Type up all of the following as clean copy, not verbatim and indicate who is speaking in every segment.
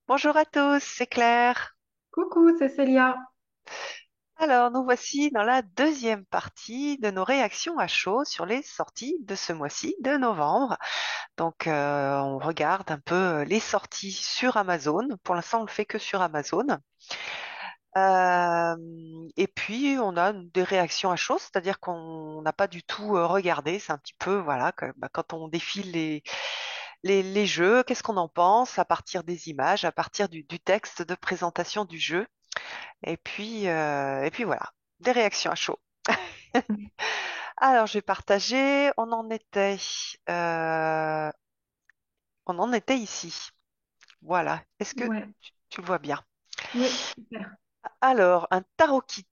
Speaker 1: Bonjour à tous, c'est Claire.
Speaker 2: Coucou, c'est Célia.
Speaker 1: Alors, nous voici dans la deuxième partie de nos réactions à chaud sur les sorties de ce mois-ci de novembre. Donc, on regarde un peu les sorties sur Amazon. Pour l'instant, on le fait que sur Amazon. Euh, et puis, on a des réactions à chaud, c'est-à-dire qu'on n'a pas du tout regardé. C'est un petit peu, voilà, quand on défile les jeux, qu'est-ce qu'on en pense à partir des images, à partir du texte de présentation du jeu. Et puis voilà, des réactions à chaud. Alors, je vais partager. Euh, on en était ici. Voilà. Est-ce que
Speaker 2: Ouais,
Speaker 1: tu le vois bien?
Speaker 2: oui, super.
Speaker 1: Alors, un tarot kit.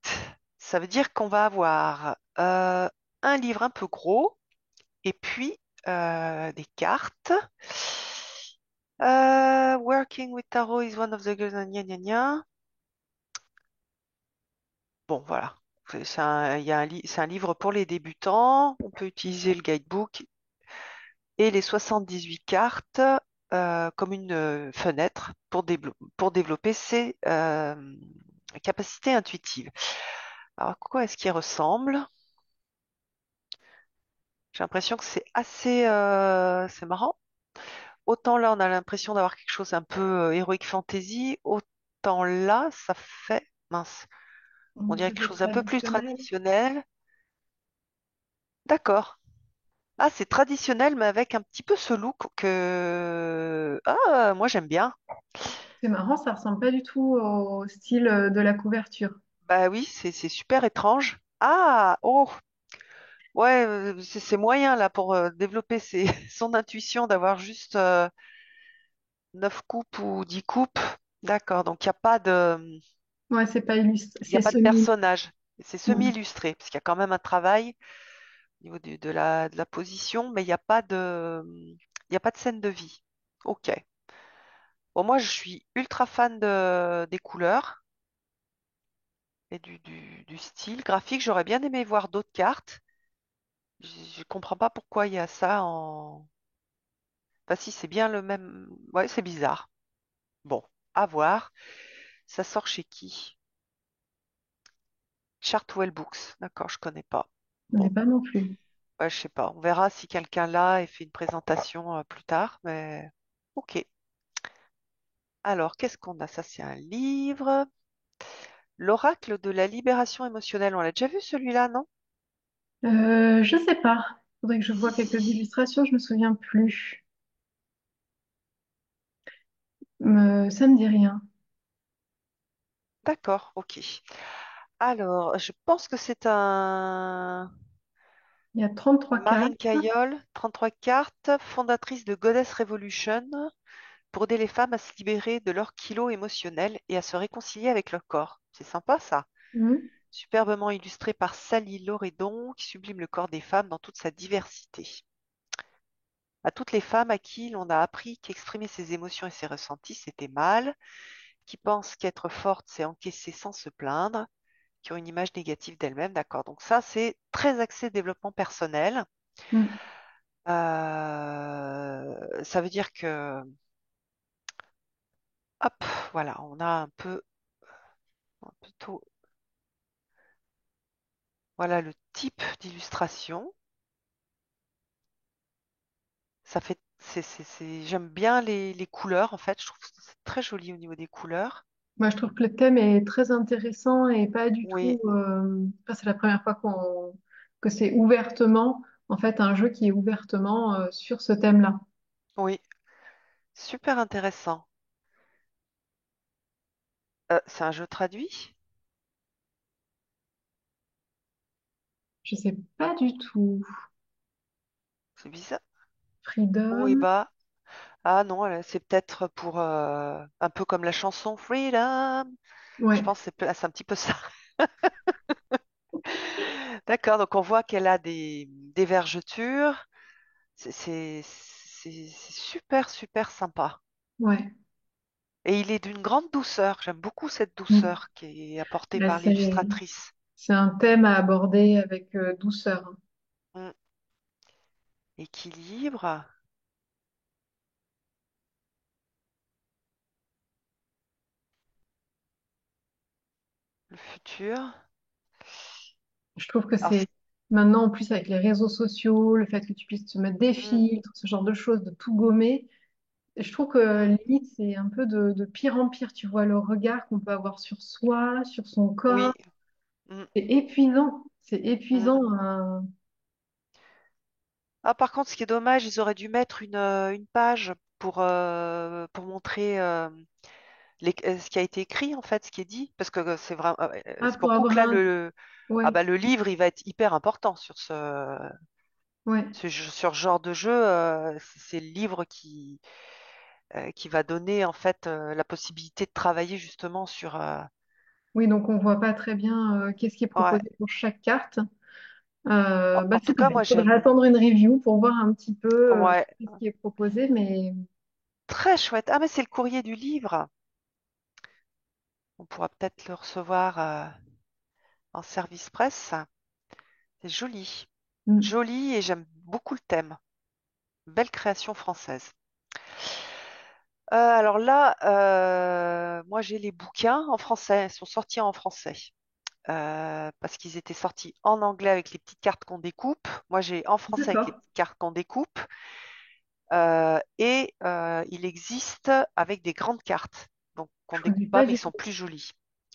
Speaker 1: Ça veut dire qu'on va avoir un livre un peu gros et puis des cartes. Working with tarot is one of the gna gna gna gna. Bon, voilà. Il y a c'est un livre pour les débutants. On peut utiliser le guidebook et les 78 cartes comme une fenêtre pour développer ses capacités intuitives. Alors, à quoi est-ce qu'il ressemble? J'ai l'impression que c'est assez c'est marrant. Autant là, on a l'impression d'avoir quelque chose un peu heroic fantasy, autant là, ça fait mince. On
Speaker 2: Un
Speaker 1: dirait
Speaker 2: truc
Speaker 1: quelque
Speaker 2: de
Speaker 1: chose un peu plus
Speaker 2: traditionnel.
Speaker 1: traditionnel. D'accord. Ah, c'est traditionnel, mais avec un petit peu ce look que moi j'aime bien.
Speaker 2: C'est marrant, ça ressemble pas du tout au style de la couverture.
Speaker 1: Bah oui, c'est super étrange. Ah, oh, ouais, c'est moyen là pour développer son intuition d'avoir juste 9 coupes ou 10 coupes. D'accord, donc
Speaker 2: Ouais, c'est pas illustré,
Speaker 1: il y a
Speaker 2: c'est
Speaker 1: pas de
Speaker 2: semi.
Speaker 1: personnage. C'est
Speaker 2: Ouais.
Speaker 1: semi-illustré, parce qu'il y a quand même un travail au niveau de la position, mais il y a pas de scène de vie. Ok. Bon, moi, je suis ultra fan des couleurs et du style graphique. J'aurais bien aimé voir d'autres cartes. Je comprends pas pourquoi il y a ça en. Enfin, si c'est bien le même. Ouais, c'est bizarre. Bon, à voir. Ça sort chez qui? Chartwell Books. D'accord, je connais pas.
Speaker 2: On
Speaker 1: Bon,
Speaker 2: n'est pas non plus.
Speaker 1: ouais, je sais pas. On verra si quelqu'un l'a et fait une présentation plus tard. Mais ok. Alors, qu'est-ce qu'on a? Ça, c'est un livre. L'oracle de la libération émotionnelle. On l'a déjà vu celui-là, non?
Speaker 2: Je sais pas. Faudrait que je vois quelques illustrations, je me souviens plus. Ça me dit rien.
Speaker 1: D'accord, ok. Alors, je pense que c'est un
Speaker 2: Il y a 33 cartes.
Speaker 1: Marine Kayol, 33 cartes, fondatrice de Goddess Revolution, pour aider les femmes à se libérer de leurs kilos émotionnels et à se réconcilier avec leur corps. C'est sympa ça.
Speaker 2: Hmm.
Speaker 1: Superbement illustré par Sally Loredon, qui sublime le corps des femmes dans toute sa diversité. À toutes les femmes à qui l'on a appris qu'exprimer ses émotions et ses ressentis, c'était mal, qui pensent qu'être forte, c'est encaisser sans se plaindre, qui ont une image négative d'elles-mêmes. D'accord. Donc ça, c'est très axé développement personnel.
Speaker 2: Hmm.
Speaker 1: Ça veut dire que, hop, voilà, on a un peu tout, voilà le type d'illustration. Ça fait, j'aime bien les couleurs, en fait. Je trouve que c'est très joli au niveau des couleurs.
Speaker 2: Moi, je trouve que le thème est très intéressant et pas du
Speaker 1: Oui,
Speaker 2: tout. Enfin, c'est la première fois que c'est ouvertement, en fait, un jeu qui est ouvertement sur ce thème-là.
Speaker 1: oui, super intéressant. C'est un jeu traduit?
Speaker 2: Je sais pas du tout.
Speaker 1: C'est bizarre. Oui,
Speaker 2: Freedom.
Speaker 1: bah, ah non, c'est peut-être pour un peu comme la chanson Freedom. Je
Speaker 2: Ouais,
Speaker 1: pense que c'est un petit peu ça. D'accord, donc on voit qu'elle a des vergetures. C'est super, super sympa.
Speaker 2: ouais.
Speaker 1: Et il est d'une grande douceur. J'aime beaucoup cette
Speaker 2: Mm.
Speaker 1: douceur qui est apportée
Speaker 2: Bah,
Speaker 1: par l'illustratrice.
Speaker 2: c'est un thème à aborder avec douceur.
Speaker 1: Mm. Équilibre. Le futur.
Speaker 2: Je trouve que
Speaker 1: Alors,
Speaker 2: c'est maintenant, en plus avec les réseaux sociaux, le fait que tu puisses te mettre des
Speaker 1: mm,
Speaker 2: filtres, ce genre de choses, de tout gommer, je trouve que
Speaker 1: mm,
Speaker 2: limite, c'est un peu de pire en pire. Tu vois le regard qu'on peut avoir sur soi, sur son corps.
Speaker 1: oui. Mm,
Speaker 2: C'est épuisant. C'est
Speaker 1: mm.
Speaker 2: épuisant.
Speaker 1: Ah, par contre, ce qui est dommage, ils auraient dû mettre une page pour montrer ce qui a été écrit, en fait, ce qui est dit. Parce que c'est vraiment,
Speaker 2: Ah,
Speaker 1: c'est
Speaker 2: pour
Speaker 1: beaucoup que
Speaker 2: avoir
Speaker 1: là,
Speaker 2: un...
Speaker 1: ah
Speaker 2: Ouais,
Speaker 1: bah, le livre, il va être hyper important
Speaker 2: ouais.
Speaker 1: sur ce genre de jeu. C'est le livre qui va donner, en fait, la possibilité de travailler justement sur.
Speaker 2: Oui, donc on voit pas très bien qu'est-ce qui est
Speaker 1: Ouais.
Speaker 2: proposé pour chaque carte.
Speaker 1: En
Speaker 2: Bah,
Speaker 1: tout
Speaker 2: c'est
Speaker 1: cas,
Speaker 2: pareil.
Speaker 1: moi,
Speaker 2: Il faudrait
Speaker 1: j'aime.
Speaker 2: attendre une review pour voir un petit peu
Speaker 1: Ouais.
Speaker 2: ce qui est proposé. Mais
Speaker 1: Très chouette. Ah, mais c'est le courrier du livre. On pourra peut-être le recevoir en service presse. C'est joli.
Speaker 2: hmm,
Speaker 1: Joli et j'aime beaucoup le thème. Belle création française. Alors là, moi j'ai les bouquins en français. Ils sont sortis en français. Parce qu'ils étaient sortis en anglais avec les petites cartes qu'on découpe. Moi j'ai en français avec les
Speaker 2: d'accord.
Speaker 1: petites cartes qu'on découpe. Il existe avec des grandes cartes. Donc qu'on
Speaker 2: Je connais
Speaker 1: découpe pas,
Speaker 2: pas
Speaker 1: mais ils
Speaker 2: du
Speaker 1: sont
Speaker 2: tout.
Speaker 1: plus jolis.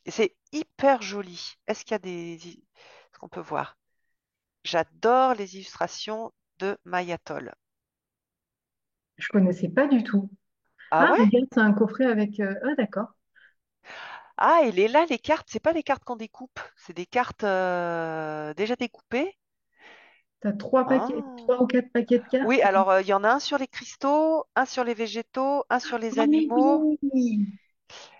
Speaker 1: Et c'est hyper joli. Est-ce qu'il y a Est-ce qu'on peut voir? J'adore les illustrations de Mayatol.
Speaker 2: Je connaissais pas du tout.
Speaker 1: Ah
Speaker 2: Ah,
Speaker 1: ouais?
Speaker 2: regarde, c'est un coffret avec. Ah, d'accord.
Speaker 1: Ah, et là, les cartes, c'est pas des cartes qu'on découpe, c'est des cartes déjà découpées.
Speaker 2: T'as trois paquets,
Speaker 1: Ah.
Speaker 2: 3 ou 4 paquets de cartes.
Speaker 1: Oui, alors il y en a un sur les cristaux, un sur les végétaux, un sur les
Speaker 2: Ah, mais
Speaker 1: animaux.
Speaker 2: oui!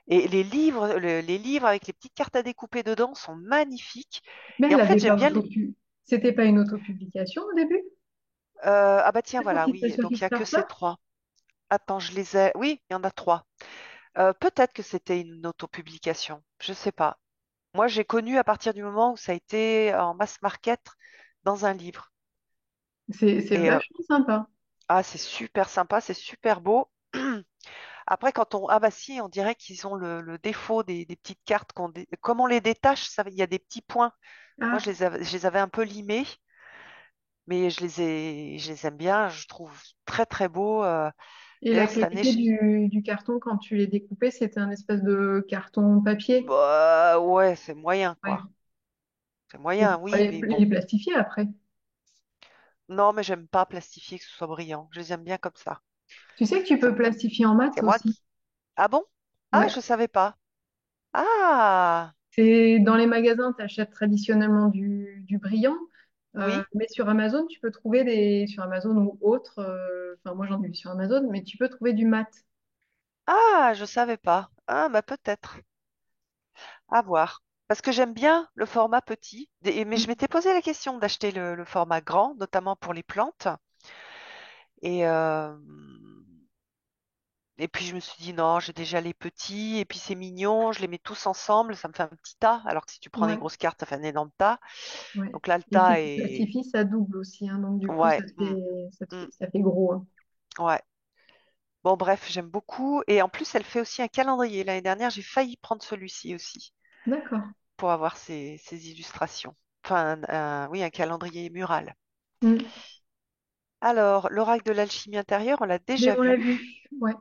Speaker 1: Et les livres avec les petites cartes à découper dedans sont magnifiques.
Speaker 2: Mais
Speaker 1: Et
Speaker 2: elle
Speaker 1: en fait,
Speaker 2: l'avait
Speaker 1: j'aime
Speaker 2: pas
Speaker 1: bien.
Speaker 2: C'était pas une autopublication au début?
Speaker 1: Ah bah tiens,
Speaker 2: D'accord,
Speaker 1: voilà,
Speaker 2: qui était
Speaker 1: oui.
Speaker 2: sur
Speaker 1: Donc il y a que
Speaker 2: Kickstarter?
Speaker 1: ces trois. Attends, je les ai. Oui, il y en a trois. Peut-être que c'était une autopublication. Je sais pas. Moi, j'ai connu à partir du moment où ça a été en mass market dans un livre.
Speaker 2: C'est
Speaker 1: Et
Speaker 2: vachement sympa.
Speaker 1: ah, c'est super sympa, c'est super beau. Après, ah bah si, on dirait qu'ils ont le défaut des petites cartes comme on les détache, il y a des petits points. Moi,
Speaker 2: Ah,
Speaker 1: je les avais un peu limés, mais je les aime bien. Je trouve très très beau.
Speaker 2: et la
Speaker 1: D'ailleurs, cette année,
Speaker 2: qualité du carton quand tu les découpais, c'était un espèce de carton papier.
Speaker 1: bah, ouais, c'est moyen
Speaker 2: Ouais.
Speaker 1: quoi. C'est
Speaker 2: Et
Speaker 1: moyen,
Speaker 2: tu pourrais
Speaker 1: oui, mais bon.
Speaker 2: les plastifier après.
Speaker 1: Non, mais j'aime pas plastifier que ce soit brillant. Je les aime bien comme ça.
Speaker 2: Tu sais que tu
Speaker 1: Ça
Speaker 2: peux
Speaker 1: me-
Speaker 2: plastifier en maths
Speaker 1: C'est moi
Speaker 2: aussi.
Speaker 1: qui. Ah bon? Ah,
Speaker 2: Ouais.
Speaker 1: je savais pas. Ah,
Speaker 2: C'est dans les magasins, tu achètes traditionnellement du brillant,
Speaker 1: oui.
Speaker 2: mais sur Amazon, tu peux trouver sur Amazon ou autre, enfin moi j'en ai vu sur Amazon, mais tu peux trouver du mat.
Speaker 1: Ah, je savais pas. Ah, bah peut-être. À voir. Parce que j'aime bien le format petit, mais je m'étais posé la question d'acheter le format grand, notamment pour les plantes. Et, euh, et puis je me suis dit non, j'ai déjà les petits, et puis c'est mignon, je les mets tous ensemble, ça me fait un petit tas, alors que si tu prends des
Speaker 2: Ouais,
Speaker 1: grosses cartes, ça fait un énorme tas.
Speaker 2: ouais.
Speaker 1: Donc là, le
Speaker 2: Et si
Speaker 1: tas
Speaker 2: tu
Speaker 1: est.
Speaker 2: plastifies, ça double aussi, hein, donc du coup
Speaker 1: Ouais, mm,
Speaker 2: ça fait gros, hein.
Speaker 1: ouais. Bon, bref, j'aime beaucoup. Et en plus, elle fait aussi un calendrier. L'année dernière, j'ai failli prendre celui-ci aussi
Speaker 2: D'accord.
Speaker 1: pour avoir ces illustrations. Enfin, oui, un calendrier mural.
Speaker 2: Mm.
Speaker 1: Alors, l'oracle de l'alchimie intérieure, on l'a
Speaker 2: Mais
Speaker 1: déjà
Speaker 2: on l'a
Speaker 1: vu.
Speaker 2: vu, ouais,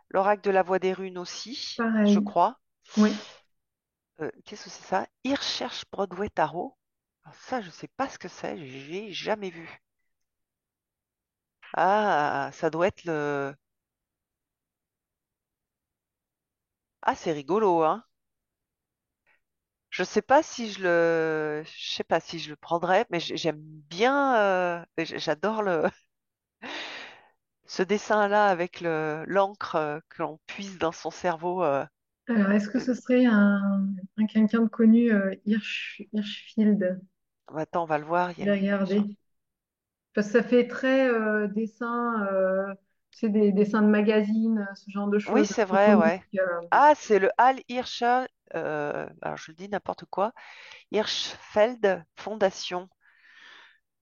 Speaker 1: L'oracle de la voix des runes aussi, je
Speaker 2: pareil.
Speaker 1: crois.
Speaker 2: Oui.
Speaker 1: Qu'est-ce que c'est ça? Hirscherch Broadway Tarot. Alors ça, je sais pas ce que c'est, j'ai jamais vu. Ah, ça doit être le. Ah, c'est rigolo, hein? Je sais pas si je le prendrais, mais j'aime bien. J'adore ce dessin-là avec l'encre que l'on puise dans son cerveau.
Speaker 2: Alors, est-ce que
Speaker 1: Euh,
Speaker 2: ce serait un quelqu'un de connu, Hirschfield?
Speaker 1: Attends, on va le voir.
Speaker 2: Je vais regarder. Parce que ça fait très dessin, c'est des dessins de magazine, ce genre de
Speaker 1: Oui,
Speaker 2: choses, un
Speaker 1: c'est
Speaker 2: peu
Speaker 1: vrai,
Speaker 2: comiques.
Speaker 1: ouais. Ah, c'est le Hal Hirscher. Alors, je le dis n'importe quoi. Hirschfeld Fondation.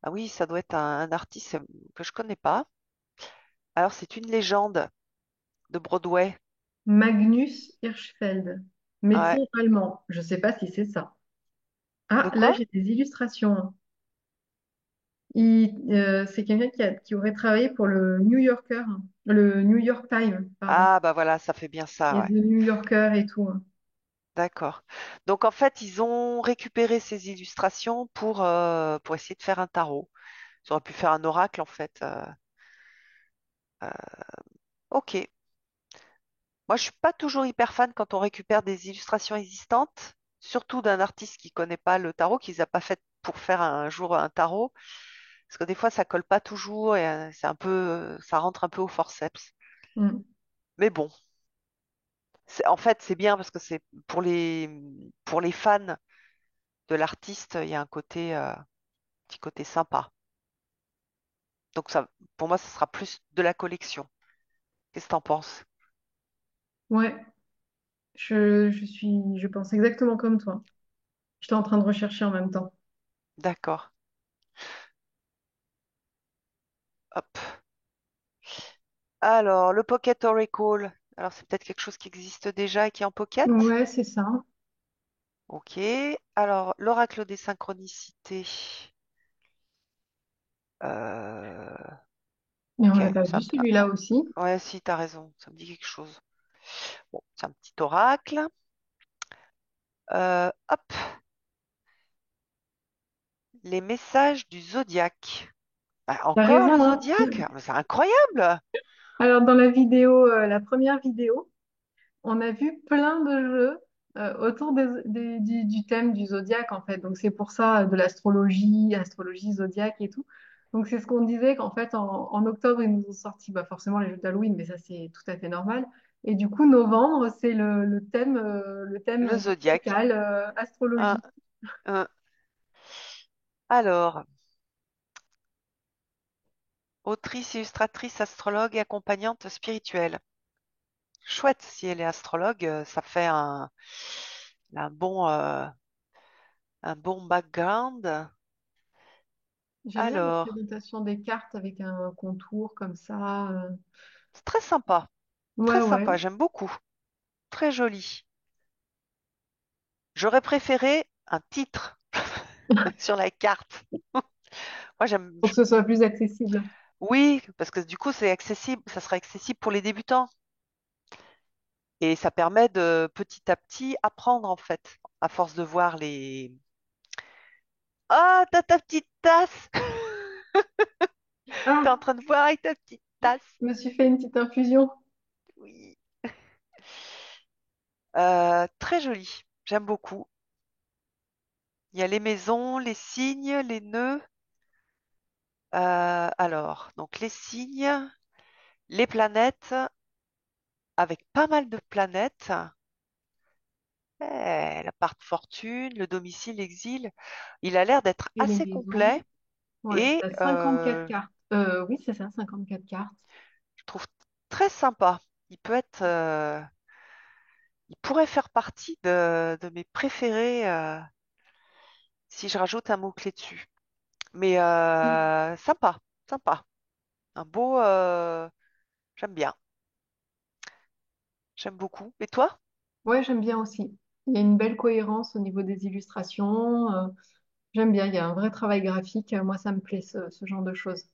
Speaker 1: Ah oui, ça doit être un artiste que je connais pas. Alors, c'est une légende de Broadway.
Speaker 2: Magnus Hirschfeld.
Speaker 1: Ouais.
Speaker 2: Médecin allemand. Je ne sais pas si c'est ça. Ah,
Speaker 1: De
Speaker 2: là,
Speaker 1: quoi?
Speaker 2: j'ai des illustrations. C'est quelqu'un qui aurait travaillé pour le New Yorker, le New York Times, pardon.
Speaker 1: Ah, bah voilà, ça fait bien
Speaker 2: Il y
Speaker 1: ça,
Speaker 2: a
Speaker 1: ouais.
Speaker 2: The New Yorker et tout.
Speaker 1: D'accord. Donc en fait, ils ont récupéré ces illustrations pour essayer de faire un tarot. Ils auraient pu faire un oracle, en fait. Euh, ok. Moi, je suis pas toujours hyper fan quand on récupère des illustrations existantes, surtout d'un artiste qui connaît pas le tarot, qui les a pas faites pour faire un jour un tarot, parce que des fois, ça colle pas toujours et c'est un peu, ça rentre un peu au forceps.
Speaker 2: Mm.
Speaker 1: Mais bon, en fait, c'est bien parce que c'est pour les fans de l'artiste, il y a un petit côté sympa. Donc ça, pour moi, ce sera plus de la collection. Qu'est-ce que t'en penses?
Speaker 2: Ouais, je pense exactement comme toi. J'étais en train de rechercher en même temps.
Speaker 1: D'accord. Hop. Alors, le Pocket Oracle. Alors, c'est peut-être quelque chose qui existe déjà et qui est en Pocket.
Speaker 2: Ouais, c'est ça.
Speaker 1: Ok. Alors, l'oracle des synchronicités. Euh,
Speaker 2: Mais on
Speaker 1: ok.
Speaker 2: l'a pas vu celui-là aussi.
Speaker 1: Ouais, si, t'as raison. Ça me dit quelque chose. Bon, c'est un petit oracle. Hop. Les messages du zodiaque. Bah,
Speaker 2: T'as
Speaker 1: encore le
Speaker 2: raison, hein.
Speaker 1: zodiaque? Mais c'est incroyable.
Speaker 2: Alors, dans la vidéo, la première vidéo, on a vu plein de jeux autour du thème du zodiaque, en fait. Donc, c'est pour ça de l'astrologie, astrologie, zodiaque et tout. Donc, c'est ce qu'on disait qu'en fait, en octobre, ils nous ont sorti bah, forcément les jeux d'Halloween, mais ça, c'est tout à fait normal. Et du coup, novembre, c'est le
Speaker 1: Le
Speaker 2: thème
Speaker 1: zodiaque.
Speaker 2: zodiacal,
Speaker 1: Un,
Speaker 2: astrologie.
Speaker 1: un. Alors, autrice, illustratrice, astrologue et accompagnante spirituelle. Chouette, si elle est astrologue, ça fait un un bon background.
Speaker 2: J'aime bien la
Speaker 1: Alors,
Speaker 2: présentation des cartes avec un contour comme ça.
Speaker 1: c'est très sympa,
Speaker 2: Ouais,
Speaker 1: très
Speaker 2: ouais.
Speaker 1: sympa, j'aime beaucoup, très joli. J'aurais préféré un titre sur la carte. Moi,
Speaker 2: Pour que ce soit plus accessible.
Speaker 1: Oui, parce que du coup, c'est accessible, ça sera accessible pour les débutants. Et ça permet de petit à petit apprendre, en fait, à force de voir les. Ah, t'as ta petite tasse! T'es en
Speaker 2: Ah,
Speaker 1: train de voir avec ta petite tasse.
Speaker 2: je me suis fait une petite infusion.
Speaker 1: Oui. Très joli. J'aime beaucoup. Il y a les maisons, les signes, les nœuds. Alors, donc les signes, les planètes, avec pas mal de planètes. La part fortune, le domicile, l'exil. Il a l'air d'être
Speaker 2: Et les
Speaker 1: assez
Speaker 2: maisons.
Speaker 1: complet
Speaker 2: Ouais,
Speaker 1: et
Speaker 2: t'as 54 cartes. Oui, c'est ça, 54 cartes.
Speaker 1: je trouve très sympa. Il peut être, il pourrait faire partie de mes préférés si je rajoute un mot-clé dessus. Mais
Speaker 2: Mm.
Speaker 1: sympa, sympa. Un beau, j'aime bien, j'aime beaucoup. Et toi?
Speaker 2: Ouais, j'aime bien aussi. Il y a une belle cohérence au niveau des illustrations. J'aime bien, il y a un vrai travail graphique. Moi, ça me plaît, ce genre de choses.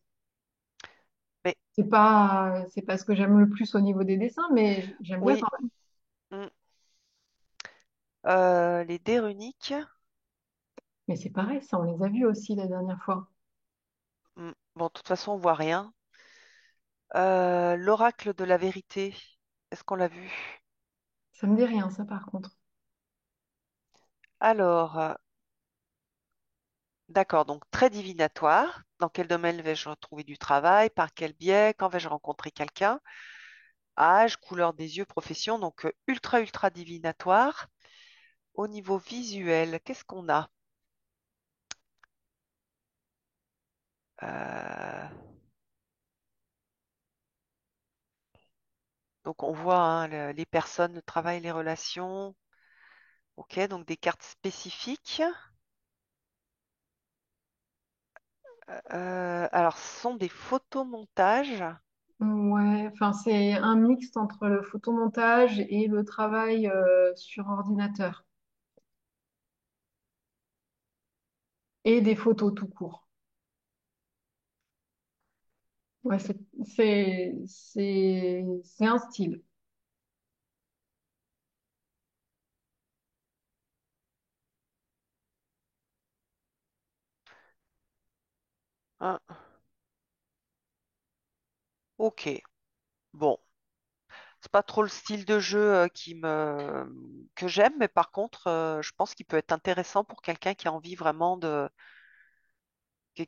Speaker 1: Mais
Speaker 2: C'est pas ce que j'aime le plus au niveau des dessins, mais j'aime bien
Speaker 1: oui,
Speaker 2: quand même.
Speaker 1: mm, les dés runiques.
Speaker 2: Mais c'est pareil, ça, on les a vus aussi la dernière fois.
Speaker 1: Bon, de toute façon, on voit rien. L'oracle de la vérité. Est-ce qu'on l'a vu?
Speaker 2: Ça me dit rien, ça, par contre.
Speaker 1: Alors, d'accord, donc très divinatoire. Dans quel domaine vais-je retrouver du travail? Par quel biais? Quand vais-je rencontrer quelqu'un? Âge, couleur des yeux, profession, donc ultra, ultra divinatoire. Au niveau visuel, qu'est-ce qu'on a? Euh, donc on voit hein, les personnes, le travail, les relations. Ok, donc des cartes spécifiques. Alors, ce sont des photomontages.
Speaker 2: Ouais, enfin, c'est un mixte entre le photomontage et le travail sur ordinateur et des photos tout court. Ouais, c'est un style.
Speaker 1: Hein, ok. Bon, c'est pas trop le style de jeu que j'aime, mais par contre, je pense qu'il peut être intéressant pour quelqu'un qui a envie vraiment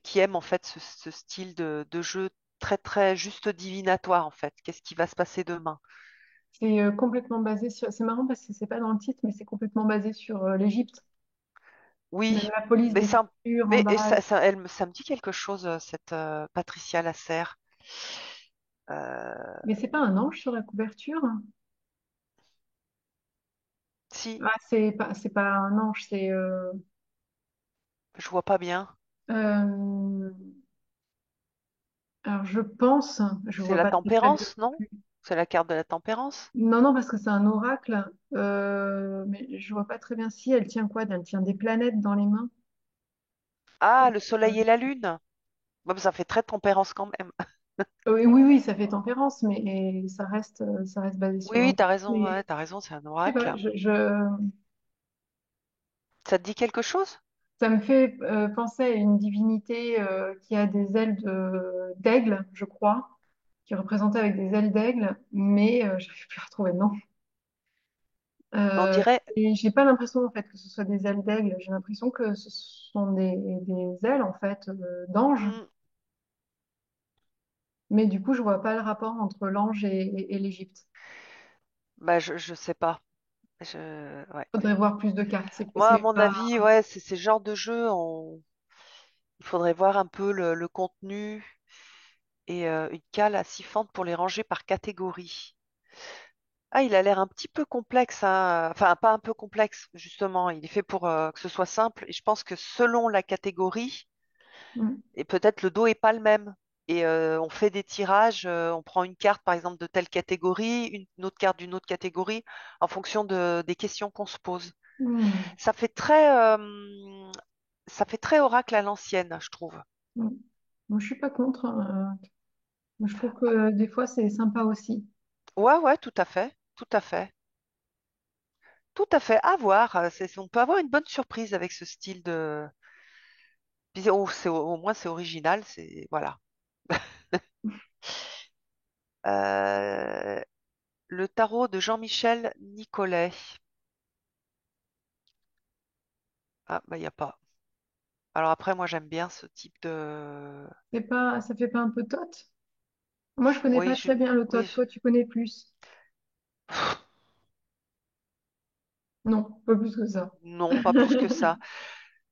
Speaker 1: qui aime en fait ce style de jeu très très juste divinatoire en fait. Qu'est-ce qui va se passer demain?
Speaker 2: C'est complètement basé sur. C'est marrant parce que c'est pas dans le titre, mais c'est complètement basé sur l'Égypte. Même
Speaker 1: Oui,
Speaker 2: la police
Speaker 1: mais
Speaker 2: d'écriture en base.
Speaker 1: ça me dit quelque chose, cette Patricia Lasserre.
Speaker 2: Mais c'est pas un ange sur la couverture.
Speaker 1: Si,
Speaker 2: Ah, c'est pas un ange, c'est.
Speaker 1: je vois pas bien.
Speaker 2: Euh, alors je pense, je
Speaker 1: C'est
Speaker 2: vois
Speaker 1: la
Speaker 2: pas très bien
Speaker 1: tempérance,
Speaker 2: non
Speaker 1: non?
Speaker 2: plus.
Speaker 1: C'est la carte de la tempérance?
Speaker 2: Non, non, parce que c'est un oracle. Mais je vois pas très bien si elle tient quoi? Elle tient des planètes dans les mains.
Speaker 1: Ah, le soleil et la lune. Bon, ça fait très tempérance quand même.
Speaker 2: Oui, oui, oui, ça fait tempérance, mais ça reste basé
Speaker 1: Oui,
Speaker 2: sur
Speaker 1: oui,
Speaker 2: un. Mais
Speaker 1: t'as raison, c'est un
Speaker 2: je sais pas,
Speaker 1: oracle. Ça te dit quelque chose?
Speaker 2: ça me fait penser à une divinité qui a des ailes d'aigle, je crois, qui est représentée avec des ailes d'aigle, mais j'arrive plus à retrouver le nom.
Speaker 1: On
Speaker 2: Euh,
Speaker 1: dirait.
Speaker 2: et j'ai pas l'impression en fait que ce soit des ailes d'aigle. J'ai l'impression que ce sont des ailes en fait d'ange.
Speaker 1: Hmm,
Speaker 2: Mais du coup, je vois pas le rapport entre l'ange et l'Égypte.
Speaker 1: bah, je sais pas. Ouais.
Speaker 2: Faudrait voir plus de cartes.
Speaker 1: Moi, à
Speaker 2: C'est
Speaker 1: mon
Speaker 2: pas.
Speaker 1: avis, ouais, c'est ce genre de jeu. Il faudrait voir un peu le contenu et une cale à 6 fentes pour les ranger par catégorie. Ah, il a l'air un petit peu complexe, hein. Enfin, pas un peu complexe, justement. Il est fait pour que ce soit simple. Et je pense que selon la catégorie,
Speaker 2: Mm,
Speaker 1: et peut-être le dos est pas le même. Et on fait des tirages, on prend une carte, par exemple, de telle catégorie, une autre carte d'une autre catégorie, en fonction des questions qu'on se pose.
Speaker 2: mm,
Speaker 1: Ça fait très, ça fait très oracle à l'ancienne, je trouve.
Speaker 2: mm. Moi, je suis pas contre, hein. Je trouve que des fois, c'est sympa aussi.
Speaker 1: Ouais, ouais, tout à fait, tout à fait. Tout à fait, à voir. On peut avoir une bonne surprise avec ce style de. Puis, au moins c'est original, c'est voilà. Euh, le tarot de Jean-Michel Nicolet. Ah bah il y a pas. Alors après moi j'aime bien ce type de.
Speaker 2: C'est pas, ça fait pas un peu tot? Moi, je connais
Speaker 1: Oui,
Speaker 2: pas très bien le tot.
Speaker 1: oui,
Speaker 2: Toi, tu connais plus. Non, pas plus que ça.
Speaker 1: non, pas plus que ça.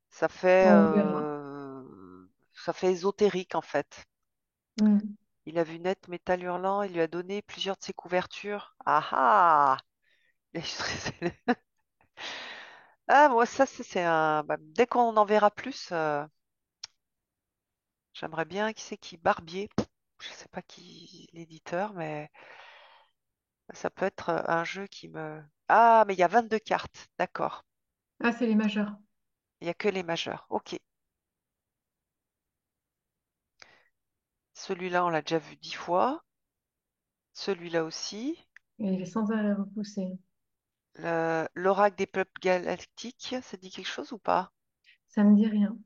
Speaker 1: Ça fait
Speaker 2: On verra.
Speaker 1: ça fait ésotérique en fait.
Speaker 2: Mm.
Speaker 1: Il a vu Net Métal Hurlant, il lui a donné plusieurs de ses couvertures. Ah ah! Il a illustré Ah, moi, ça, c'est un. Bah, dès qu'on en verra plus, j'aimerais bien qui c'est qui Barbier. Je sais pas qui l'éditeur, mais ça peut être un jeu qui me. Ah, mais il y a 22 cartes. D'accord.
Speaker 2: Ah, c'est les majeurs.
Speaker 1: Il n'y a que les majeurs. Ok. Celui-là, on l'a déjà vu 10 fois. Celui-là aussi.
Speaker 2: Et il est sans arrêt repoussé.
Speaker 1: L'Oracle des peuples galactiques, ça dit quelque chose ou pas?
Speaker 2: Ça me dit rien.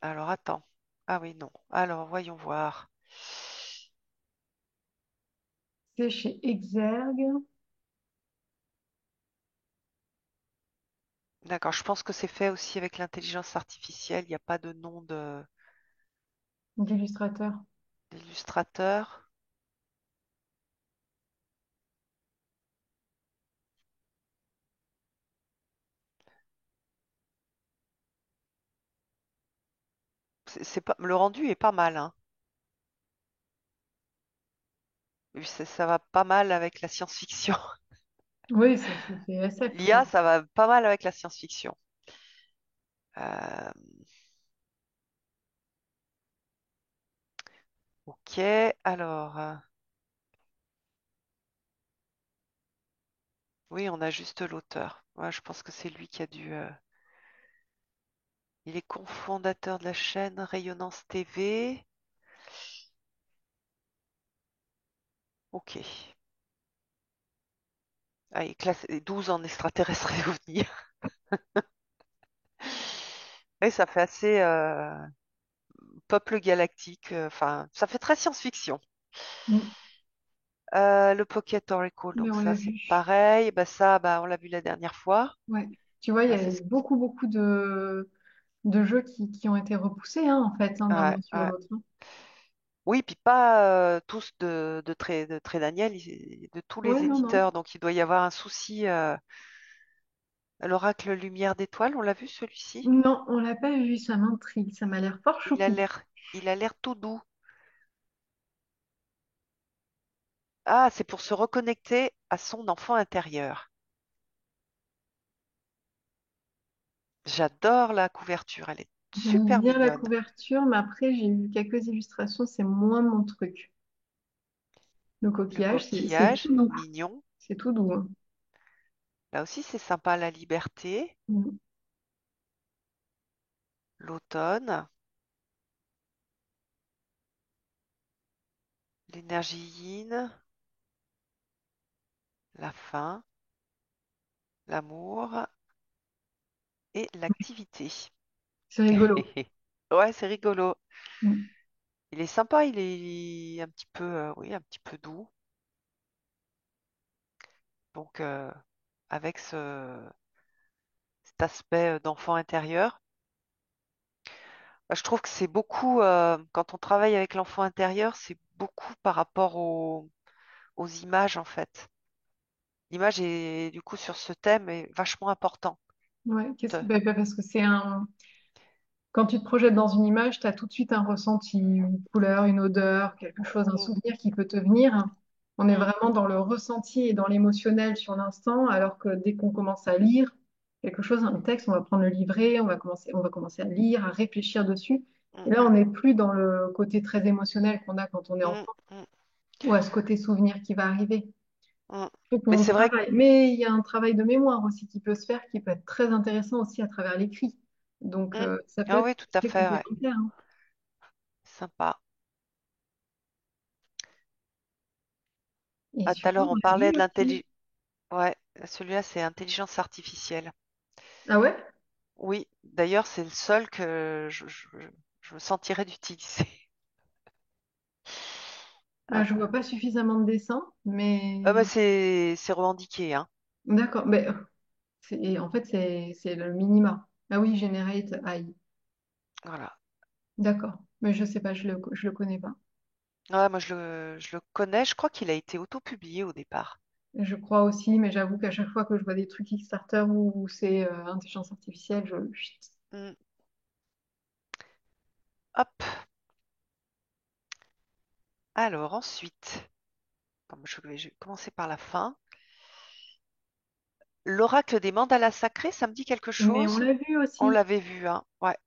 Speaker 1: Alors, attends. Ah oui, non. Alors, voyons voir.
Speaker 2: C'est chez Exergue,
Speaker 1: D'accord, je pense que c'est fait aussi avec l'intelligence artificielle. Il n'y a pas de nom
Speaker 2: d'illustrateur.
Speaker 1: d'illustrateur. C'est pas, le rendu est pas mal, hein. Et puis ça va pas mal avec la science-fiction.
Speaker 2: Oui, ça fait SF,
Speaker 1: L'IA,
Speaker 2: quoi.
Speaker 1: ça va pas mal avec la science-fiction. Euh, ok, alors. Oui, on a juste l'auteur. Ouais, je pense que c'est lui qui a dû. Il est cofondateur de la chaîne Rayonnance TV. Ok. Ah, il est classé 12 en extraterrestre et ovni. Et ça fait assez peuple galactique. Enfin, ça fait très science-fiction.
Speaker 2: Mm.
Speaker 1: Le Pocket Oracle,
Speaker 2: Mais
Speaker 1: donc
Speaker 2: on
Speaker 1: ça
Speaker 2: l'a
Speaker 1: c'est
Speaker 2: vu.
Speaker 1: pareil. Bah ça, bah on l'a vu la dernière fois.
Speaker 2: Ouais. Tu vois, il y
Speaker 1: Ouais,
Speaker 2: a
Speaker 1: c'est
Speaker 2: eu
Speaker 1: ce qui-
Speaker 2: beaucoup, beaucoup de jeux qui ont été repoussés, hein, en fait, hein, d'un
Speaker 1: ouais,
Speaker 2: an sur
Speaker 1: ouais.
Speaker 2: l'autre, hein.
Speaker 1: Oui, puis pas tous de Trait Daniel, de tous
Speaker 2: Ouais,
Speaker 1: les
Speaker 2: non, non.
Speaker 1: éditeurs. Donc il doit y avoir un souci. L'Oracle Lumière d'étoiles, on l'a vu celui-ci?
Speaker 2: Non, on l'a pas vu, ça m'intrigue, ça m'a l'air fort
Speaker 1: Il a
Speaker 2: choupi.
Speaker 1: l'air, il a l'air tout doux. Ah, c'est pour se reconnecter à son enfant intérieur. J'adore la couverture, elle est
Speaker 2: J'aime
Speaker 1: super
Speaker 2: bien la
Speaker 1: mignonne.
Speaker 2: couverture, mais après, j'ai vu quelques illustrations, c'est moins mon truc. Le
Speaker 1: Le
Speaker 2: coquillage, c'est
Speaker 1: coquillage,
Speaker 2: tout doux.
Speaker 1: mignon.
Speaker 2: C'est tout doux, hein.
Speaker 1: Là aussi, c'est sympa, la liberté.
Speaker 2: Mm.
Speaker 1: L'automne, l'énergie yin, la faim, l'amour et l'activité.
Speaker 2: C'est rigolo.
Speaker 1: Ouais, c'est rigolo.
Speaker 2: Mm.
Speaker 1: Il est sympa, il est un petit peu, oui, un petit peu doux. Donc, avec cet aspect d'enfant intérieur. Bah, je trouve que c'est beaucoup, quand on travaille avec l'enfant intérieur, c'est beaucoup par rapport aux images en fait. L'image est du coup sur ce thème est vachement important.
Speaker 2: Ouais,
Speaker 1: Te-
Speaker 2: parce que c'est un. Quand tu te projettes dans une image, tu as tout de suite un ressenti, une couleur, une odeur, quelque chose, un
Speaker 1: Mm,
Speaker 2: souvenir qui peut te venir. On est
Speaker 1: mm,
Speaker 2: vraiment dans le ressenti et dans l'émotionnel sur l'instant, alors que dès qu'on commence à lire quelque chose, un texte, on va prendre le livret, on va commencer à lire, à réfléchir dessus. Et
Speaker 1: mm,
Speaker 2: là, on n'est plus dans le côté très émotionnel qu'on a quand on est
Speaker 1: mm,
Speaker 2: enfant,
Speaker 1: mm,
Speaker 2: ou à ce côté souvenir qui va arriver.
Speaker 1: mm.
Speaker 2: Faut
Speaker 1: Mais
Speaker 2: qu'on
Speaker 1: c'est vrai que
Speaker 2: travaille. Mais il y a un travail de mémoire aussi qui peut se faire, qui peut être très intéressant aussi à travers l'écrit. Donc,
Speaker 1: mm.
Speaker 2: ça peut
Speaker 1: Ah
Speaker 2: être
Speaker 1: oui, tout à
Speaker 2: très
Speaker 1: fait, ouais.
Speaker 2: complémentaire, hein.
Speaker 1: Sympa.
Speaker 2: Et
Speaker 1: Ah, tout à
Speaker 2: celui-là,
Speaker 1: l'heure,
Speaker 2: on
Speaker 1: on
Speaker 2: l'a
Speaker 1: parlait
Speaker 2: vu
Speaker 1: de
Speaker 2: aussi.
Speaker 1: l'intelligence. Ouais, celui-là, c'est intelligence artificielle.
Speaker 2: Ah ouais?
Speaker 1: Oui, d'ailleurs, c'est le seul que je me sentirais d'utiliser.
Speaker 2: Ah, je
Speaker 1: Ah,
Speaker 2: vois pas suffisamment de dessins,
Speaker 1: ah bah,
Speaker 2: mais
Speaker 1: c'est revendiqué, hein.
Speaker 2: d'accord. Mais en fait, c'est le minima. Ah oui, Generate AI.
Speaker 1: Voilà.
Speaker 2: D'accord. Mais je sais pas, je le connais pas.
Speaker 1: Ouais, moi, je le connais. Je crois qu'il a été auto-publié au départ.
Speaker 2: Je crois aussi, mais j'avoue qu'à chaque fois que je vois des trucs Kickstarter où c'est intelligence artificielle, chut.
Speaker 1: Hmm. Hop. Alors, ensuite, comme je vais commencer par la fin. L'oracle des mandalas sacrés, ça me dit quelque
Speaker 2: Mais on
Speaker 1: chose?
Speaker 2: l'a vu
Speaker 1: On
Speaker 2: aussi.
Speaker 1: l'avait vu, hein. Ouais.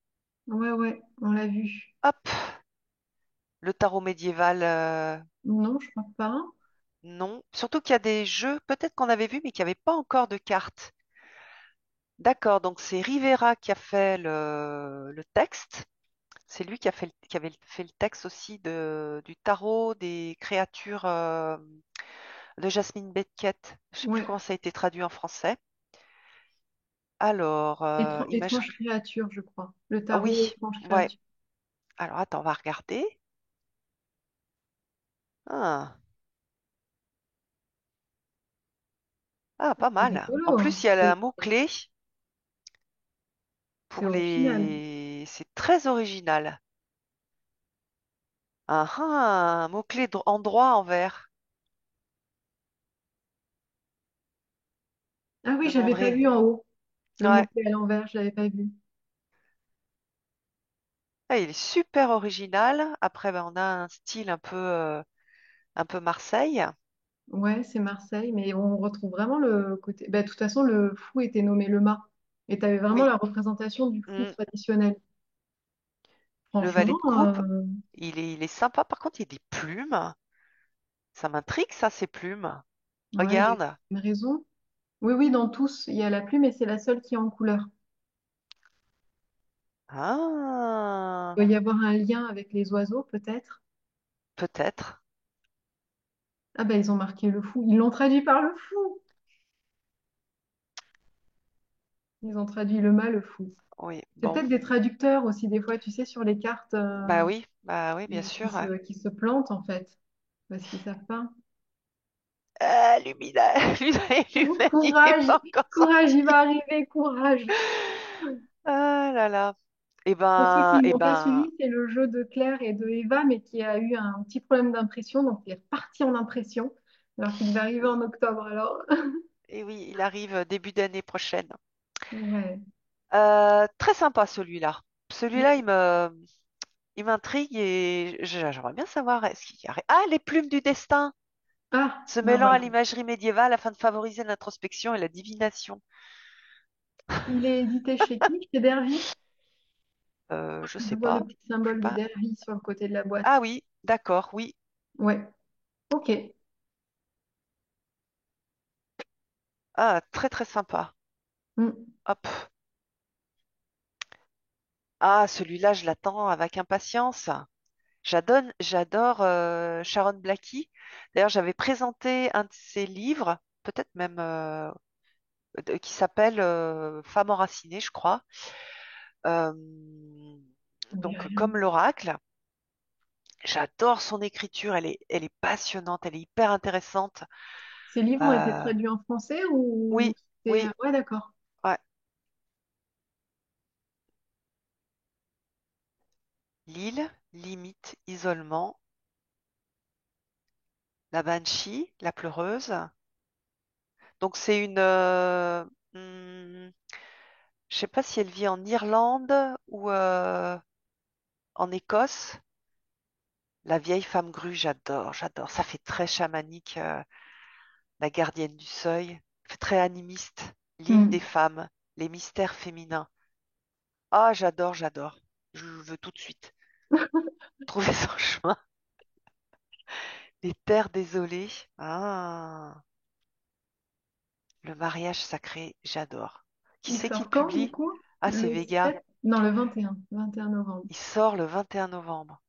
Speaker 2: Ouais, ouais, on l'a vu.
Speaker 1: Hop. Le tarot médiéval,
Speaker 2: Non, je crois pas.
Speaker 1: non. Surtout qu'il y a des jeux, peut-être qu'on avait vu, mais qui n'avaient pas encore de cartes. D'accord, donc c'est Rivera qui a fait le texte. C'est lui qui a fait, qui avait fait le texte aussi du tarot des créatures de Jasmine Beckett. Je sais plus
Speaker 2: Ouais.
Speaker 1: comment ça a été traduit en français. Alors,
Speaker 2: Étrange
Speaker 1: imagerie.
Speaker 2: créature, je crois. Le
Speaker 1: Ah
Speaker 2: tarot,
Speaker 1: oui,
Speaker 2: étrange
Speaker 1: ouais.
Speaker 2: créature.
Speaker 1: Alors attends, on va regarder. Ah, ah, pas
Speaker 2: C'est
Speaker 1: mal. En
Speaker 2: rigolo,
Speaker 1: plus,
Speaker 2: hein.
Speaker 1: il y a un mot-clé
Speaker 2: C'est
Speaker 1: pour
Speaker 2: original.
Speaker 1: les. C'est très original. Ah, ah, un mot-clé en droit en vert.
Speaker 2: Ah oui, j'avais pas
Speaker 1: Demanderai.
Speaker 2: vu en haut. Le
Speaker 1: Ouais.
Speaker 2: mot-clé à l'envers, je l'avais pas vu.
Speaker 1: Ah, il est super original. Après, ben, on a un style un peu Marseille.
Speaker 2: Ouais, c'est Marseille, mais on retrouve vraiment le côté. Bah, de toute façon, le fou était nommé le mât. Et tu avais vraiment
Speaker 1: Oui.
Speaker 2: la représentation du fou
Speaker 1: Mm.
Speaker 2: traditionnel.
Speaker 1: Le valet
Speaker 2: Franchement,
Speaker 1: de coupe, il est sympa. Par contre, il y a des plumes. Ça m'intrigue, ça, ces plumes.
Speaker 2: ouais, il a
Speaker 1: Regarde.
Speaker 2: une raison. Oui, oui, dans tous, il y a la plume et c'est la seule qui est en couleur.
Speaker 1: Ah,
Speaker 2: Il doit y avoir un lien avec les oiseaux, peut-être.
Speaker 1: peut-être.
Speaker 2: Ah ben, ils ont marqué le fou. Ils l'ont traduit par le fou. Ils ont traduit le mât, le fou.
Speaker 1: Oui,
Speaker 2: C'est
Speaker 1: bon.
Speaker 2: peut-être des traducteurs aussi, des fois, tu sais, sur les cartes
Speaker 1: Bah oui, bien sûr.
Speaker 2: qui se plantent, en fait, parce qu'ils savent pas.
Speaker 1: Lumina, l'humanité
Speaker 2: Courage,
Speaker 1: pas encore
Speaker 2: courage,
Speaker 1: sorti.
Speaker 2: il va arriver, courage.
Speaker 1: Ah là là.
Speaker 2: Pour ceux qui
Speaker 1: Eh
Speaker 2: n'ont pas
Speaker 1: ben,
Speaker 2: suivi, c'est le jeu de Claire et de Eva, mais qui a eu un petit problème d'impression, donc il est reparti en impression, alors qu'il devait arriver
Speaker 1: oui,
Speaker 2: en octobre. Alors,
Speaker 1: et oui, il arrive début d'année prochaine.
Speaker 2: ouais.
Speaker 1: Très sympa celui-là. Celui-là,
Speaker 2: Oui.
Speaker 1: il m'intrigue et j'aimerais bien savoir est-ce qu'il y a... Ah, les plumes du destin,
Speaker 2: Ah,
Speaker 1: se
Speaker 2: ben
Speaker 1: mêlant à
Speaker 2: voilà.
Speaker 1: l'imagerie médiévale afin de favoriser l'introspection et la divination.
Speaker 2: Il est édité chez qui? Chez Dervy?
Speaker 1: Je
Speaker 2: Je
Speaker 1: sais
Speaker 2: vois le
Speaker 1: pas.
Speaker 2: petit
Speaker 1: Je suis
Speaker 2: symbole de
Speaker 1: pas.
Speaker 2: Dervy sur le côté de la
Speaker 1: Ah
Speaker 2: boîte.
Speaker 1: oui, d'accord, oui.
Speaker 2: Ouais, ok.
Speaker 1: Ah, très très sympa.
Speaker 2: Mm.
Speaker 1: Hop. Ah, celui-là, je l'attends avec impatience. J'adore Sharon Blackie. D'ailleurs, j'avais présenté un de ses livres, peut-être même qui s'appelle Femme enracinée, je crois. Euh,
Speaker 2: Ça me dit
Speaker 1: donc,
Speaker 2: rien.
Speaker 1: comme l'oracle, j'adore son écriture. Elle est passionnante, elle est hyper intéressante.
Speaker 2: Ces livres ont été
Speaker 1: Euh,
Speaker 2: traduits en français ou
Speaker 1: oui,
Speaker 2: c'est...
Speaker 1: oui,
Speaker 2: Ouais, d'accord.
Speaker 1: ouais. L'île, limite, isolement, la banshee, la pleureuse. Donc, c'est je sais pas si elle vit en Irlande ou en Écosse. La vieille femme grue, j'adore. Ça fait très chamanique, la gardienne du seuil. Ça fait très animiste. L'île des
Speaker 2: Mm.
Speaker 1: femmes, les mystères féminins. Ah, j'adore. Je veux tout de suite trouver son chemin. Les terres désolées. Ah, le mariage sacré, j'adore. Qui
Speaker 2: Il
Speaker 1: c'est qui le
Speaker 2: sort quand, du
Speaker 1: publie?
Speaker 2: coup?
Speaker 1: Ah, c'est
Speaker 2: Le
Speaker 1: Vega.
Speaker 2: 7? Non, le 21 novembre.
Speaker 1: Il sort le 21 novembre.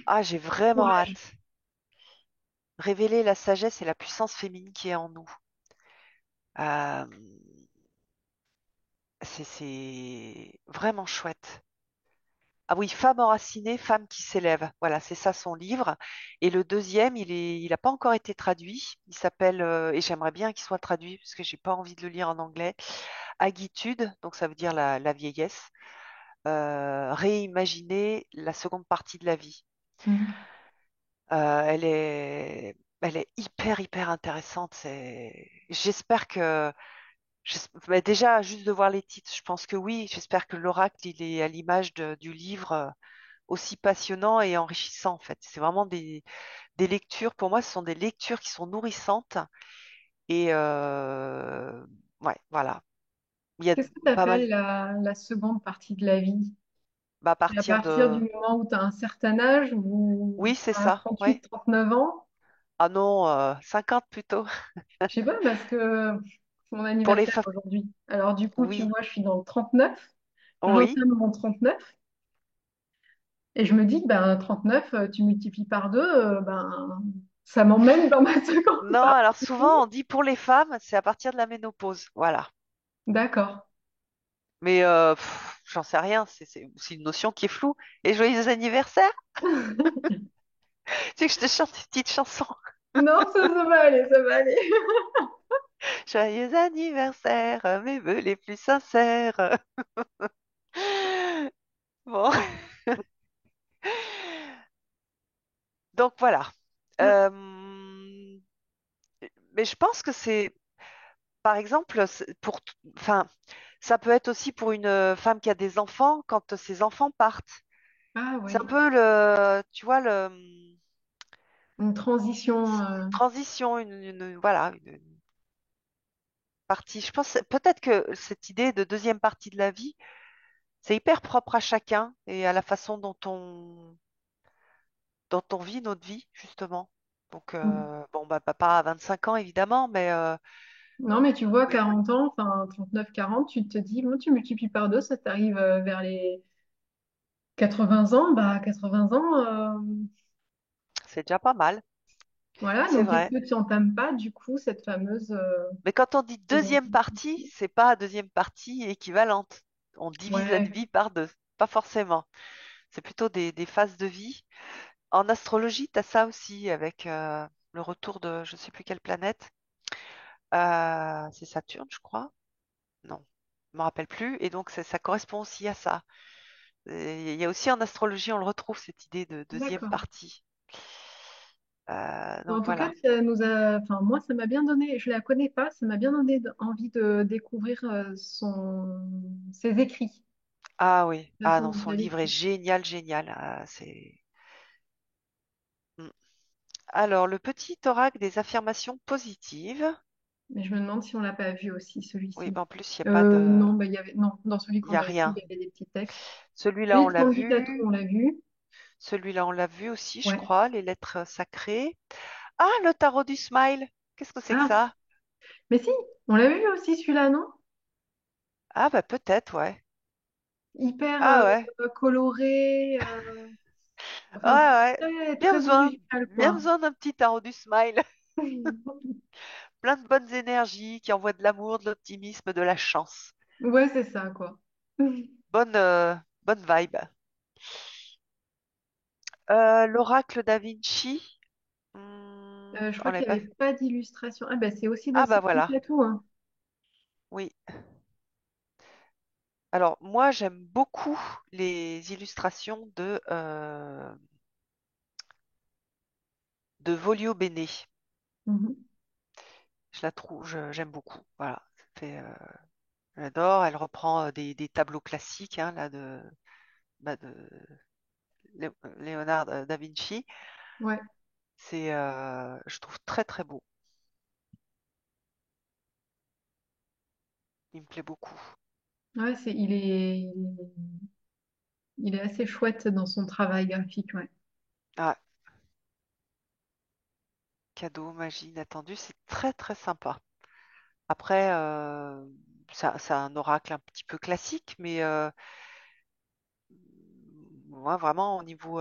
Speaker 1: Ah, j'ai vraiment
Speaker 2: Courage.
Speaker 1: hâte. Révéler la sagesse et la puissance féminine qui est en nous. Euh, c'est vraiment chouette. Ah oui, Femme enracinée, femme qui s'élève. Voilà, c'est ça son livre. Et le deuxième, il a pas encore été traduit. Il s'appelle, et j'aimerais bien qu'il soit traduit parce que j'ai pas envie de le lire en anglais. Agitude, donc ça veut dire la vieillesse. Réimaginer la seconde partie de la vie.
Speaker 2: Mm.
Speaker 1: Elle elle est hyper intéressante. J'espère que, bah, déjà, juste de voir les titres, je pense que oui. J'espère que l'oracle, il est à l'image du livre. Aussi passionnant et enrichissant en fait. C'est vraiment des lectures, pour moi, ce sont des lectures qui sont nourrissantes et ouais, voilà. Il y a
Speaker 2: Qu'est-ce que tu
Speaker 1: pas mal,
Speaker 2: appelles la seconde partie de la vie?
Speaker 1: bah, à
Speaker 2: C'est à
Speaker 1: partir
Speaker 2: partir du
Speaker 1: de...
Speaker 2: moment où tu as un certain âge, ou
Speaker 1: Oui, c'est
Speaker 2: tu as
Speaker 1: ça, ouais.
Speaker 2: 38, 39 ans?
Speaker 1: Ah non, 50 plutôt.
Speaker 2: Je sais pas, parce que c'est mon
Speaker 1: Pour les
Speaker 2: anniversaire
Speaker 1: femmes,
Speaker 2: aujourd'hui. Alors du coup, tu
Speaker 1: oui,
Speaker 2: vois, je suis dans le 39.
Speaker 1: oui.
Speaker 2: J'entame mon 39. Et je me dis que ben, 39, tu multiplies par 2, ben, ça m'emmène dans ma seconde
Speaker 1: Non,
Speaker 2: partie
Speaker 1: alors
Speaker 2: de vie.
Speaker 1: souvent on dit pour les femmes, c'est à partir de la ménopause, voilà.
Speaker 2: D'accord.
Speaker 1: Mais j'en sais rien, c'est une notion qui est floue. Et joyeux anniversaire! Tu sais que je te chante une petite chanson.
Speaker 2: Non, ça va aller, ça va aller.
Speaker 1: Joyeux anniversaire, mes vœux les plus sincères. Bon, donc voilà. Euh, mais je pense que c'est, par exemple, enfin, ça peut être aussi pour une femme qui a des enfants quand ses enfants partent.
Speaker 2: Ah
Speaker 1: C'est un
Speaker 2: oui,
Speaker 1: peu tu vois,
Speaker 2: une transition.
Speaker 1: transition, voilà, une partie. Je pense peut-être que cette idée de deuxième partie de la vie, c'est hyper propre à chacun et à la façon dont on vit notre vie, justement. Donc, bon, bah, pas à 25 ans, évidemment, mais
Speaker 2: Non, mais tu vois,
Speaker 1: Mais
Speaker 2: 40 ans, enfin 39, 40, tu te dis, bon, tu multiplies par deux, ça t'arrive vers les 80 ans. Bah, 80 ans,
Speaker 1: c'est déjà pas mal,
Speaker 2: voilà.
Speaker 1: c'est
Speaker 2: Donc, est-ce
Speaker 1: vrai.
Speaker 2: que tu entames pas, du coup, cette fameuse
Speaker 1: Mais quand on dit
Speaker 2: seconde
Speaker 1: deuxième
Speaker 2: vie?
Speaker 1: partie, c'est pas deuxième partie équivalente. On divise la
Speaker 2: Ouais,
Speaker 1: vie par deux, pas forcément. C'est plutôt des phases de vie. En astrologie, tu as ça aussi avec le retour de je sais plus quelle planète. C'est Saturne, je crois. Non, je me rappelle plus. Et donc ça correspond aussi à ça. Et il y a aussi en astrologie, on le retrouve cette idée de deuxième
Speaker 2: d'accord.
Speaker 1: partie.
Speaker 2: En
Speaker 1: Donc
Speaker 2: tout cas,
Speaker 1: voilà.
Speaker 2: ça nous a, enfin, moi, ça m'a bien donné, je la connais pas, ça m'a bien donné envie de découvrir ses écrits,
Speaker 1: Ah oui.
Speaker 2: la
Speaker 1: Ah
Speaker 2: façon
Speaker 1: non,
Speaker 2: dont
Speaker 1: son
Speaker 2: elle
Speaker 1: livre est
Speaker 2: écrit.
Speaker 1: génial, génial. C'est. Mm. Alors, le petit oracle des affirmations positives.
Speaker 2: Mais je me demande si on l'a pas vu aussi,
Speaker 1: Oui,
Speaker 2: celui-ci.
Speaker 1: en plus, il n'y a pas de.
Speaker 2: Non, bah, il y avait, non, dans celui
Speaker 1: Il n'y
Speaker 2: qu'on
Speaker 1: a
Speaker 2: a vu, il
Speaker 1: rien.
Speaker 2: y avait des petits textes.
Speaker 1: Celui-là, on
Speaker 2: Celui de
Speaker 1: l'a
Speaker 2: Candy Tattoo,
Speaker 1: vu.
Speaker 2: on l'a vu.
Speaker 1: Celui-là, on l'a vu aussi, je
Speaker 2: Ouais.
Speaker 1: crois, les lettres sacrées. Ah, le tarot du smile. Qu'est-ce que c'est que
Speaker 2: Ah,
Speaker 1: ça?
Speaker 2: mais si, on l'a vu aussi, celui-là, non?
Speaker 1: Ah, bah peut-être, ouais.
Speaker 2: Hyper
Speaker 1: Ah ouais.
Speaker 2: coloré,
Speaker 1: Ouais,
Speaker 2: enfin,
Speaker 1: ouais.
Speaker 2: très, très original,
Speaker 1: Bien
Speaker 2: quoi.
Speaker 1: besoin d'un petit tarot du smile. Plein de bonnes énergies qui envoient de l'amour, de l'optimisme, de la chance.
Speaker 2: Ouais, c'est ça, quoi.
Speaker 1: Bonne vibe. L'oracle da Vinci.
Speaker 2: Je
Speaker 1: On
Speaker 2: crois
Speaker 1: l'avait
Speaker 2: qu'il n'y
Speaker 1: pas
Speaker 2: avait
Speaker 1: vu.
Speaker 2: pas d'illustration. Ah, bah, c'est aussi de
Speaker 1: Ah bah
Speaker 2: Sylvie
Speaker 1: voilà.
Speaker 2: Tattoo, hein.
Speaker 1: Oui. Alors moi j'aime beaucoup les illustrations de Volio Bene.
Speaker 2: Mhm.
Speaker 1: Je la trouve, j'aime beaucoup. Voilà. J'adore. Elle reprend des tableaux classiques hein, là de Léonard da Vinci.
Speaker 2: Ouais,
Speaker 1: Je trouve très très beau. Il me plaît beaucoup.
Speaker 2: ouais, il est assez chouette dans son travail graphique, ouais.
Speaker 1: Ah, cadeau, magie inattendue, c'est très très sympa. Après, c'est un oracle un petit peu classique, mais moi vraiment au niveau,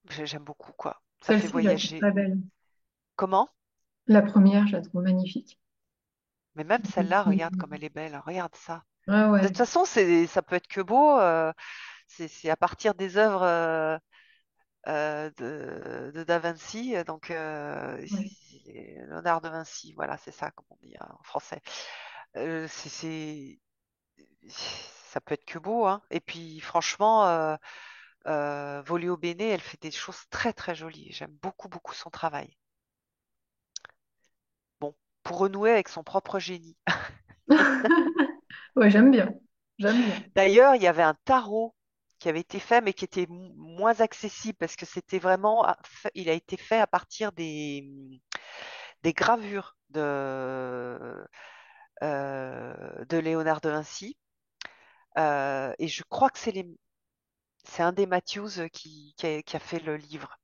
Speaker 1: j'aime beaucoup quoi. Ça fait
Speaker 2: Celle-ci, je la trouve
Speaker 1: voyager.
Speaker 2: très belle.
Speaker 1: Comment?
Speaker 2: La première, je la trouve magnifique.
Speaker 1: Mais même celle-là, regarde comme elle est belle. Regarde ça.
Speaker 2: Ah
Speaker 1: De
Speaker 2: ouais,
Speaker 1: toute façon, ça peut être que beau. C'est à partir des œuvres de Da Vinci. Donc,
Speaker 2: ouais.
Speaker 1: Léonard de Vinci, voilà, c'est ça, comme on dit hein, en français. Ça peut être que beau, hein. Et puis, franchement, Volio Bene, elle fait des choses très, très jolies. J'aime beaucoup, beaucoup son travail. Bon, pour renouer avec son propre génie.
Speaker 2: Ouais, j'aime bien. J'aime bien.
Speaker 1: D'ailleurs, il y avait un tarot qui avait été fait, mais qui était moins accessible parce que c'était vraiment, il a été fait à partir des gravures de Léonard de Vinci. Et je crois que c'est un des Matthews qui a fait le livre.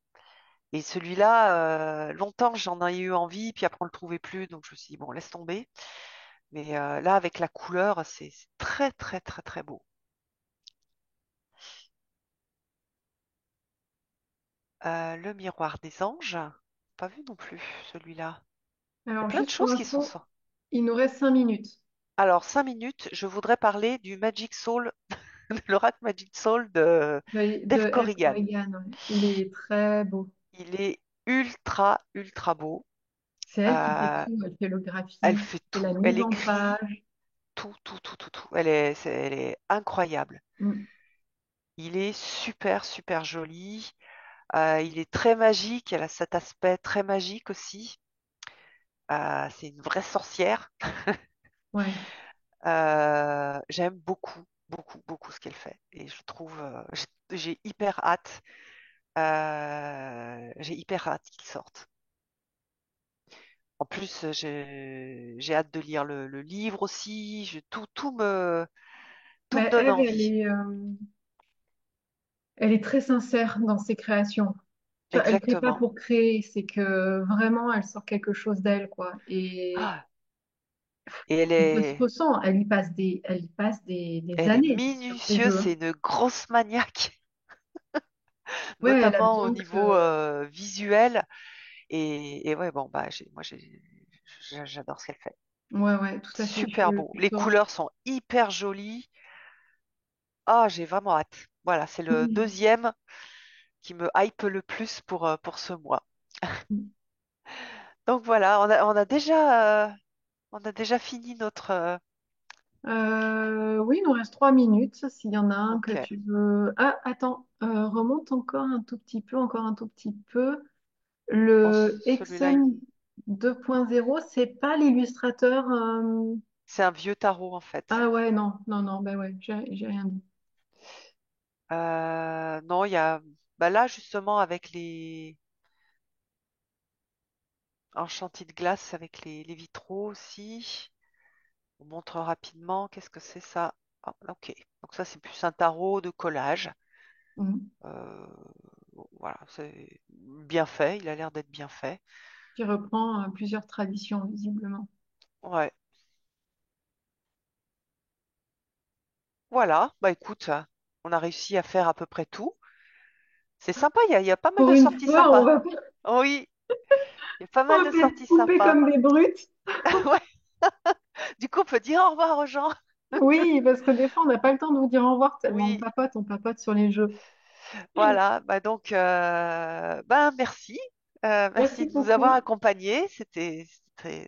Speaker 1: Et celui-là, longtemps j'en ai eu envie, puis après on le trouvait plus, donc je me suis dit, bon, laisse tomber. Mais là, avec la couleur, c'est très, très, très, très beau. Le miroir des anges, pas vu non plus, celui-là. Il y a
Speaker 2: Alors,
Speaker 1: plein de
Speaker 2: juste pour
Speaker 1: choses qui sont
Speaker 2: info,
Speaker 1: sorties.
Speaker 2: il nous reste 5 minutes.
Speaker 1: Alors, 5 minutes, je voudrais parler du Magic Soul, de l'oracle Magic Soul de Dave
Speaker 2: De F.
Speaker 1: Corrigan.
Speaker 2: Corrigan, ouais. Il est très beau.
Speaker 1: Il est ultra, ultra beau.
Speaker 2: C'est elle qui fait
Speaker 1: Euh,
Speaker 2: tout. Elle fait le
Speaker 1: Elle
Speaker 2: graphisme,
Speaker 1: fait
Speaker 2: elle fait la
Speaker 1: tout. Elle
Speaker 2: mise en
Speaker 1: écrit
Speaker 2: page.
Speaker 1: tout, tout, tout, tout, tout. Elle est incroyable.
Speaker 2: Mm.
Speaker 1: Il est super, super joli. Il est très magique. Elle a cet aspect très magique aussi. C'est une vraie sorcière.
Speaker 2: Ouais.
Speaker 1: J'aime beaucoup, beaucoup, beaucoup ce qu'elle fait. Et je trouve, j'ai hyper hâte. J'ai hyper hâte qu'il sorte. En plus, j'ai hâte de lire le livre aussi. Tout me
Speaker 2: Mais
Speaker 1: donne
Speaker 2: Eve,
Speaker 1: envie.
Speaker 2: elle est très sincère dans ses créations. Tu vois, elle crée pas
Speaker 1: exactement.
Speaker 2: pour créer, c'est que vraiment, elle sort quelque chose d'elle, quoi. Et
Speaker 1: Ah, et
Speaker 2: ça se ressent, elle y passe des
Speaker 1: elle est
Speaker 2: années sur ses
Speaker 1: minutieuse,
Speaker 2: jeux, hein.
Speaker 1: c'est une grosse maniaque,
Speaker 2: Ouais, elle a
Speaker 1: notamment au
Speaker 2: besoin
Speaker 1: niveau
Speaker 2: que...
Speaker 1: visuel. Et ouais, bon, bah, j'adore ce qu'elle fait.
Speaker 2: Ouais, ouais, tout à fait,
Speaker 1: Super beau.
Speaker 2: je
Speaker 1: Les
Speaker 2: te rejoins.
Speaker 1: couleurs sont hyper jolies. Ah, j'ai vraiment hâte. Voilà, c'est le
Speaker 2: Mm.
Speaker 1: deuxième qui me hype le plus pour ce mois. Donc voilà, on a déjà fini notre.
Speaker 2: Oui, il nous reste 3 minutes, s'il y en a un que
Speaker 1: Ok,
Speaker 2: tu veux... Ah, attends, remonte encore un tout petit peu, encore un tout petit peu.
Speaker 1: bon,
Speaker 2: Le
Speaker 1: celui-là,
Speaker 2: XM 2.0, c'est pas l'illustrateur.
Speaker 1: c'est un vieux tarot en fait.
Speaker 2: Ah ouais, non, non, non, bah ouais, j'ai rien dit.
Speaker 1: Non, il y a. Bah là, justement, avec en chantier de glace, avec les vitraux aussi. On montre rapidement. Qu'est-ce que c'est ça? Ah, ok. Donc ça, c'est plus un tarot de collage.
Speaker 2: Mhm.
Speaker 1: Euh, bon, voilà, c'est bien fait. Il a l'air d'être bien fait.
Speaker 2: Qui reprend plusieurs traditions, visiblement.
Speaker 1: Ouais. Voilà. Bah écoute, on a réussi à faire à peu près tout. C'est sympa. Il y a pas mal
Speaker 2: Pour
Speaker 1: de
Speaker 2: une
Speaker 1: sorties
Speaker 2: fois,
Speaker 1: sympas. Oui, il y a pas
Speaker 2: on
Speaker 1: mal
Speaker 2: va
Speaker 1: de
Speaker 2: pas être
Speaker 1: sorties
Speaker 2: coupés
Speaker 1: sympas.
Speaker 2: comme des brutes.
Speaker 1: Ouais. Du coup, on peut dire au revoir aux gens.
Speaker 2: Oui, parce que des fois, on n'a pas le temps de vous dire au revoir tellement
Speaker 1: Oui.
Speaker 2: on papote sur les jeux.
Speaker 1: Voilà. Bah donc, ben merci. Merci
Speaker 2: Merci
Speaker 1: de nous avoir
Speaker 2: beaucoup.
Speaker 1: accompagnés. C'était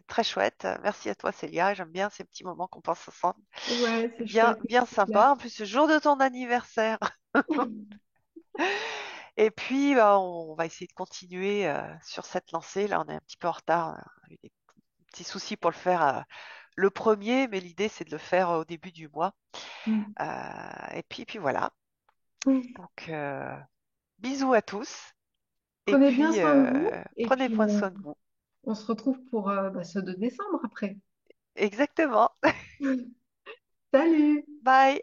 Speaker 1: très chouette. Merci à toi, Célia. J'aime bien ces petits moments qu'on passe ensemble.
Speaker 2: Ouais,
Speaker 1: C'est
Speaker 2: c'est
Speaker 1: bien,
Speaker 2: chouette,
Speaker 1: bien
Speaker 2: c'est clair.
Speaker 1: sympa. En plus, ce jour de ton anniversaire. Et puis, bah, on va essayer de continuer sur cette lancée. Là, on est un petit peu en retard. On a eu des petits soucis pour le faire le premier, mais l'idée, c'est de le faire au début du mois.
Speaker 2: Mm.
Speaker 1: Et puis voilà. Donc, bisous à tous. Et
Speaker 2: Prenez bien
Speaker 1: puis,
Speaker 2: soin de vous et
Speaker 1: prenez
Speaker 2: puis
Speaker 1: point soin de vous.
Speaker 2: on se retrouve pour ce de décembre après.
Speaker 1: Exactement.
Speaker 2: Salut!
Speaker 1: Bye.